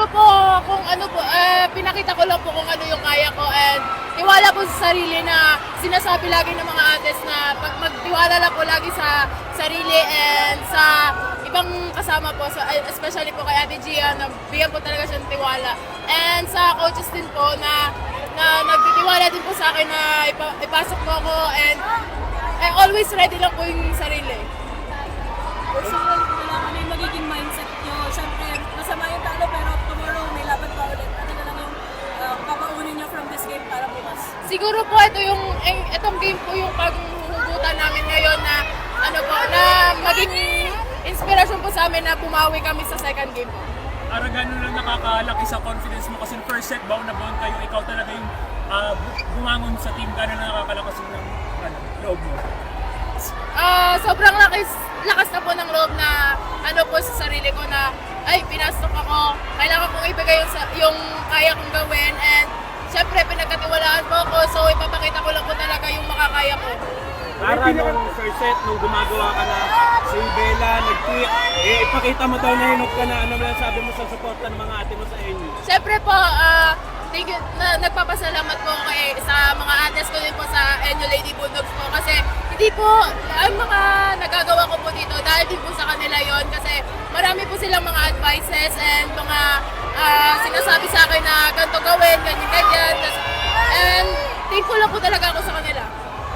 Siguro po kung ano po, pinakita ko lang po kung ano yung kaya ko and tiwala po sa sarili na sinasabi lagi ng mga artists na magtiwala lang po lagi sa sarili and sa ibang kasama po, especially po kay Ate Gia, na bigyan po talaga siya ng tiwala. And sa coaches din po na nagtitiwala din po sa akin na ipasok mo ako and always ready lang po yung sarili. Personal ko lang ano yung magiging mindset nyo. Siyempre, masama yung talo pero tomorrow may laban pa ulit. Ano na lang yung papaunin nyo from this game para bukas? Siguro po itong game po yung paghuhugutan namin ngayon na ano po, na maging inspirasyon po sa amin na bumawi kami sa second game po. Para gano'n lang nakakalaki sa confidence mo kasi first set baon na baon kayo, ikaw talaga yung bumangon sa team, gano'n na nakakalakas ng loob mo? Sobrang lakas na po ng loob na ano po sa sarili ko na ay pinasok ako, kailangan kong ibigay yung kaya kong gawin and syempre pinagkatiwalaan po ako so ipapakita ko lang po talaga yung makakaya ko. Para nung first set, nung gumagawa ka na, si Bella nag-tweet, ipakita mo daw na hinok ka na, ano lang sabi mo sa suporta ng mga ate mo sa inyo? Syempre po, thank you, nagpapasalamat po sa mga ates ko din po sa Enyo Lady Bulldogs po kasi hindi po ang mga nagagawa ko po dito dahil din po sa kanila yon kasi marami po silang mga advices and mga sinasabi sa akin na ganito gawin, ganyan. And thankful lang po talaga ako sa kanila.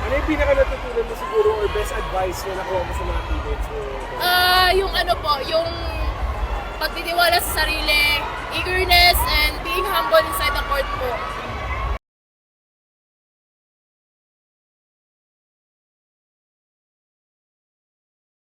Ano yung pinaka-natutunan mo siguro or best advice na nakuha mo sa mga teammates mo? Yung ano po, yung pagtitiwala sa sarili, eagerness, and being humble inside the court po.